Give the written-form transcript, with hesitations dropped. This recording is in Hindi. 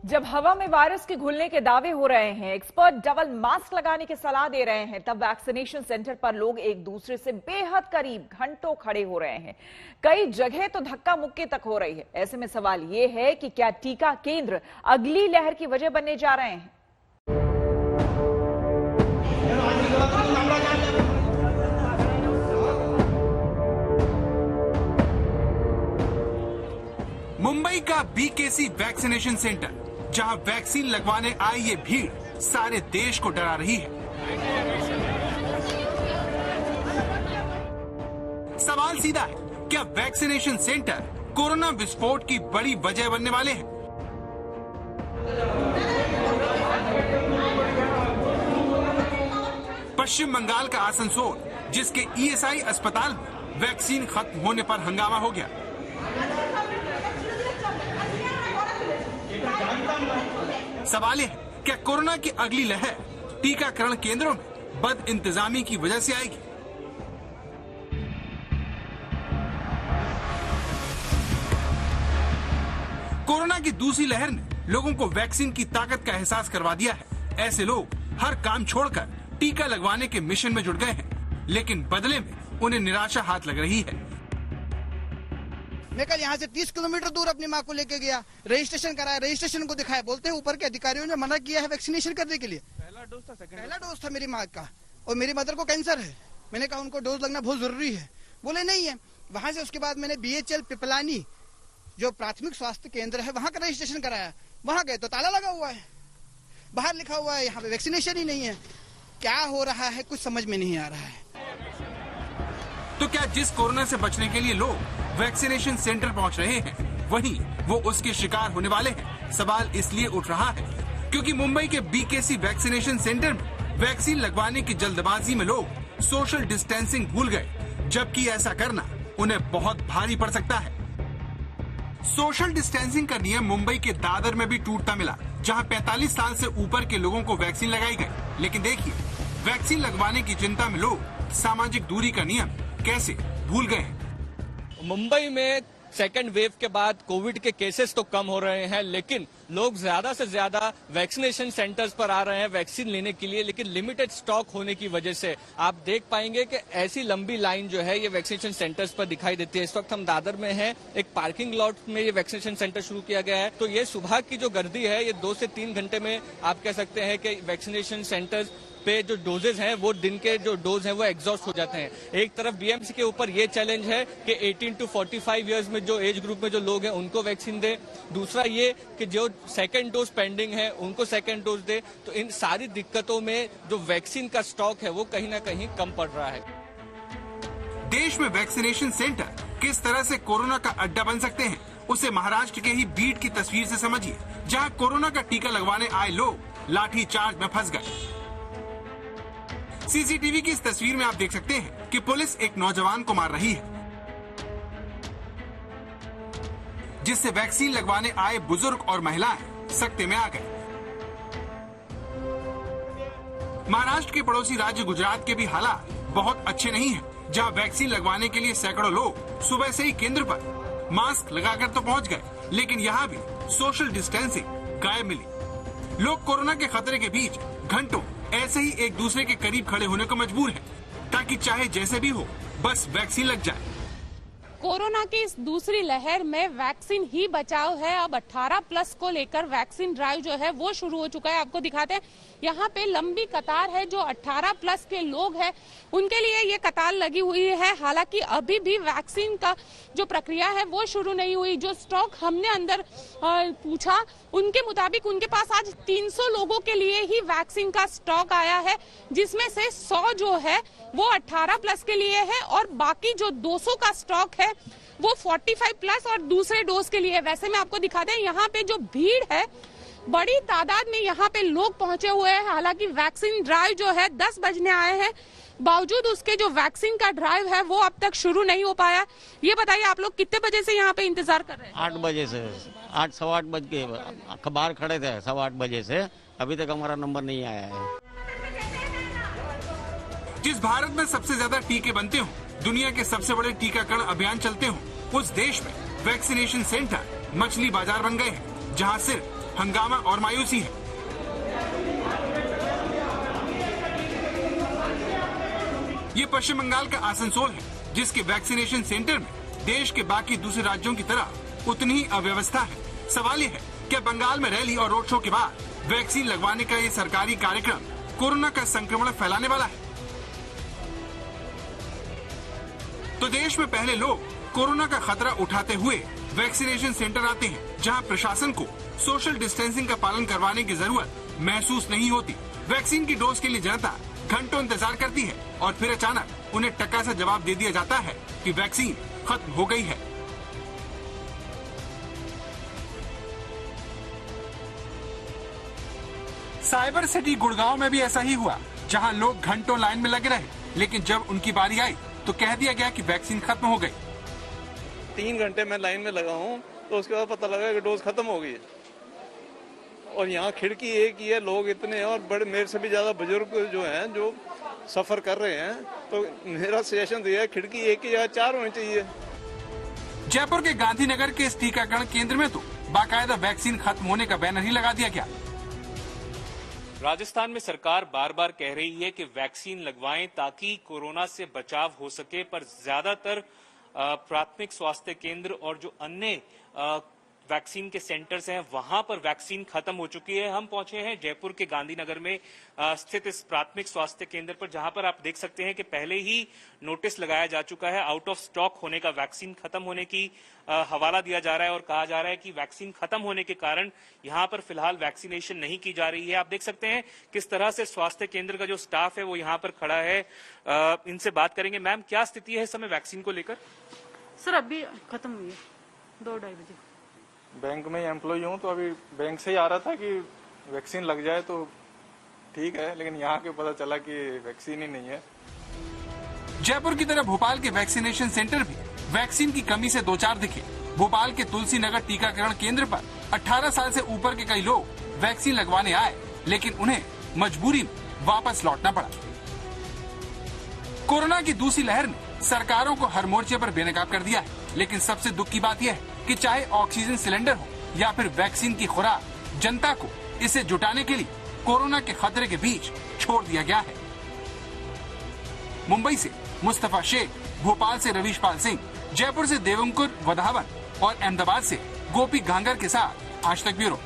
जब हवा में वायरस के घुलने के दावे हो रहे हैं, एक्सपर्ट डबल मास्क लगाने की सलाह दे रहे हैं, तब वैक्सीनेशन सेंटर पर लोग एक दूसरे से बेहद करीब घंटों खड़े हो रहे हैं। कई जगह तो धक्का मुक्की तक हो रही है। ऐसे में सवाल ये है कि क्या टीका केंद्र अगली लहर की वजह बनने जा रहे हैं? मुंबई का बीकेसी वैक्सीनेशन सेंटर, जहां वैक्सीन लगवाने आई ये भीड़ सारे देश को डरा रही है। सवाल सीधा है, क्या वैक्सीनेशन सेंटर कोरोना विस्फोट की बड़ी वजह बनने वाले हैं? पश्चिम बंगाल का आसनसोल, जिसके ईएसआई अस्पताल में वैक्सीन खत्म होने पर हंगामा हो गया। सवाल है, क्या कोरोना की अगली लहर टीकाकरण केंद्रों में बद इंतजामी की वजह से आएगी? कोरोना की दूसरी लहर ने लोगों को वैक्सीन की ताकत का एहसास करवा दिया है। ऐसे लोग हर काम छोड़कर टीका लगवाने के मिशन में जुट गए हैं, लेकिन बदले में उन्हें निराशा हाथ लग रही है। मैं कल यहाँ से 30 किलोमीटर दूर अपनी माँ को लेके गया, रजिस्ट्रेशन कराया, रजिस्ट्रेशन को दिखाया, बोलते हैं ऊपर के अधिकारियों ने मना किया है वैक्सीनेशन करने के लिए। पहला डोज था मेरी माँ का, और मेरी मदर को कैंसर है। मैंने कहा उनको डोज लगना बहुत जरूरी है, बोले नहीं है। वहाँ से उसके बाद मैंने BHL पिपलानी जो प्राथमिक स्वास्थ्य केंद्र है वहाँ का रजिस्ट्रेशन कराया। वहाँ गए तो ताला लगा हुआ है, बाहर लिखा हुआ है यहाँ पे वैक्सीनेशन ही नहीं है। क्या हो रहा है कुछ समझ में नहीं आ रहा है। तो क्या जिस कोरोना से बचने के लिए लोग वैक्सीनेशन सेंटर पहुंच रहे हैं, वहीं वो उसके शिकार होने वाले हैं? सवाल इसलिए उठ रहा है क्योंकि मुंबई के बीकेसी वैक्सीनेशन सेंटर में वैक्सीन लगवाने की जल्दबाजी में लोग सोशल डिस्टेंसिंग भूल गए, जबकि ऐसा करना उन्हें बहुत भारी पड़ सकता है। सोशल डिस्टेंसिंग का नियम मुंबई के दादर में भी टूटता मिला, जहां 45 साल से ऊपर के लोगों को वैक्सीन लगाई गई। लेकिन देखिए, वैक्सीन लगवाने की चिंता में लोग सामाजिक दूरी का नियम कैसे भूल गए हैं। मुंबई में सेकेंड वेव के बाद कोविड के केसेस तो कम हो रहे हैं, लेकिन लोग ज्यादा से ज्यादा वैक्सीनेशन सेंटर्स पर आ रहे हैं वैक्सीन लेने के लिए। लेकिन लिमिटेड स्टॉक होने की वजह से आप देख पाएंगे कि ऐसी लंबी लाइन जो है ये वैक्सीनेशन सेंटर्स पर दिखाई देती है। इस वक्त हम दादर में हैं, एक पार्किंग लॉट में ये वैक्सीनेशन सेंटर शुरू किया गया है। तो ये सुबह की जो गर्दी है, ये 2 से 3 घंटे में आप कह सकते हैं कि वैक्सीनेशन सेंटर्स पे जो डोजेज हैं, वो दिन के जो डोज हैं वो एग्जॉस्ट हो जाते हैं। एक तरफ बीएमसी के ऊपर ये चैलेंज है कि 18 to 45 इयर्स में जो एज ग्रुप में जो लोग हैं उनको वैक्सीन दे। दूसरा ये कि जो सेकंड डोज पेंडिंग है उनको सेकंड डोज दे। तो इन सारी दिक्कतों में जो वैक्सीन का स्टॉक है वो कहीं ना कहीं कम पड़ रहा है। देश में वैक्सीनेशन सेंटर किस तरह से कोरोना का अड्डा बन सकते हैं, उसे महाराष्ट्र के ही बीड की तस्वीर से समझिए, जहां कोरोना का टीका लगवाने आए लोग लाठी चार्ज में फंस गए। सीसीटीवी की इस तस्वीर में आप देख सकते हैं कि पुलिस एक नौजवान को मार रही है, जिससे वैक्सीन लगवाने आए बुजुर्ग और महिलाएं सकते में आ गए। महाराष्ट्र के पड़ोसी राज्य गुजरात के भी हालात बहुत अच्छे नहीं हैं, जहां वैक्सीन लगवाने के लिए सैकड़ों लोग सुबह से ही केंद्र पर मास्क लगाकर तो पहुंच गए, लेकिन यहां भी सोशल डिस्टेंसिंग गायब मिली। लोग कोरोना के खतरे के बीच घंटों ऐसे ही एक दूसरे के करीब खड़े होने को मजबूर हैं, ताकि चाहे जैसे भी हो बस वैक्सीन लग जाए। कोरोना की इस दूसरी लहर में वैक्सीन ही बचाव है। अब 18+ को लेकर वैक्सीन ड्राइव जो है वो शुरू हो चुका है। आपको दिखाते हैं, यहाँ पे लंबी कतार है। जो 18+ के लोग हैं उनके लिए ये कतार लगी हुई है। हालांकि अभी भी वैक्सीन का जो प्रक्रिया है वो शुरू नहीं हुई। जो स्टॉक हमने अंदर पूछा, उनके मुताबिक उनके पास आज 300 लोगों के लिए ही वैक्सीन का स्टॉक आया है, जिसमें से 100 जो है वो 18+ के लिए है, और बाकी जो 200 का स्टॉक है वो 45+ और दूसरे डोज के लिए। वैसे में आपको दिखाते हैं, यहाँ पे जो भीड़ है, बड़ी तादाद में यहाँ पे लोग पहुंचे हुए हैं। हालांकि वैक्सीन ड्राइव जो है 10 बजने आए हैं, बावजूद उसके जो वैक्सीन का ड्राइव है वो अब तक शुरू नहीं हो पाया। ये बताइए, आप लोग कितने बजे से यहाँ पे इंतजार कर रहे हैं? 8 बजे से, 8 सवा 8 बज के अखबार खड़े थे 8:15 बजे से, अभी तक हमारा नंबर नहीं आया है। जिस भारत में सबसे ज्यादा टीके बनते हों, दुनिया के सबसे बड़े टीकाकरण अभियान चलते हों, उस देश में वैक्सीनेशन सेंटर मछली बाजार बन गए हैं, जहां सिर्फ हंगामा और मायूसी है। ये पश्चिम बंगाल का आसनसोल है, जिसके वैक्सीनेशन सेंटर में देश के बाकी दूसरे राज्यों की तरह उतनी ही अव्यवस्था है। सवाल ये है कि बंगाल में रैली और रोड शो के बाद वैक्सीन लगवाने का ये सरकारी कार्यक्रम कोरोना का संक्रमण फैलाने वाला है। तो देश में पहले लोग कोरोना का खतरा उठाते हुए वैक्सीनेशन सेंटर आते हैं, जहां प्रशासन को सोशल डिस्टेंसिंग का पालन करवाने की जरूरत महसूस नहीं होती। वैक्सीन की डोज के लिए जनता घंटों इंतजार करती है और फिर अचानक उन्हें टक्का सा जवाब दे दिया जाता है कि वैक्सीन खत्म हो गई है। साइबर सिटी गुड़गांव में भी ऐसा ही हुआ, जहां लोग घंटों लाइन में लगे रहे, लेकिन जब उनकी बारी आई तो कह दिया गया कि वैक्सीन खत्म हो गई। 3 घंटे मैं लाइन में लगा हूँ, तो उसके बाद पता लगा कि डोज खत्म हो गई है। और यहाँ खिड़की एक ही है, लोग इतने हैं और बड़े मेरे से भी ज्यादा बुजुर्ग जो हैं जो सफर कर रहे हैं, तो मेरा सजेशन तो यह है खिड़की एक की जगह 4 होनी चाहिए। जयपुर के गांधीनगर के इस टीकाकरण केंद्र में तो बाकायदा वैक्सीन खत्म होने का बैनर ही लगा दिया गया। राजस्थान में सरकार बार बार कह रही है कि वैक्सीन लगवाएं ताकि कोरोना से बचाव हो सके, पर ज्यादातर प्राथमिक स्वास्थ्य केंद्र और जो अन्य वैक्सीन के सेंटर्स हैं वहां पर वैक्सीन खत्म हो चुकी है। हम पहुंचे हैं जयपुर के गांधीनगर में स्थित इस प्राथमिक स्वास्थ्य केंद्र पर, जहां पर आप देख सकते हैं कि पहले ही नोटिस लगाया जा चुका है आउट ऑफ स्टॉक होने का, वैक्सीन खत्म होने की हवाला दिया जा रहा है और कहा जा रहा है कि वैक्सीन खत्म होने के कारण यहां पर फिलहाल वैक्सीनेशन नहीं की जा रही है। आप देख सकते हैं किस तरह से स्वास्थ्य केंद्र का जो स्टाफ है वो यहाँ पर खड़ा है। इनसे बात करेंगे। मैम, क्या स्थिति है इस समय वैक्सीन को लेकर? सर अभी खत्म हुई है 2-2:30 बजे। बैंक में एम्प्लॉय हूँ, तो अभी बैंक से ही आ रहा था कि वैक्सीन लग जाए तो ठीक है, लेकिन यहाँ के पता चला कि वैक्सीन ही नहीं है। जयपुर की तरह भोपाल के वैक्सीनेशन सेंटर भी वैक्सीन की कमी से 2-4 दिखे। भोपाल के तुलसी नगर टीकाकरण केंद्र पर 18 साल से ऊपर के कई लोग वैक्सीन लगवाने आए, लेकिन उन्हें मजबूरी में वापस लौटना पड़ा। कोरोना की दूसरी लहर ने सरकारों को हर मोर्चे पर बेनकाब कर दिया है, लेकिन सबसे दुख की बात यह है कि चाहे ऑक्सीजन सिलेंडर हो या फिर वैक्सीन की खुराक, जनता को इसे जुटाने के लिए कोरोना के खतरे के बीच छोड़ दिया गया है। मुंबई से मुस्तफा शेख, भोपाल से रवीश पाल सिंह, जयपुर से देवंकुर वधावन और अहमदाबाद से गोपी गांगर के साथ आज तक ब्यूरो।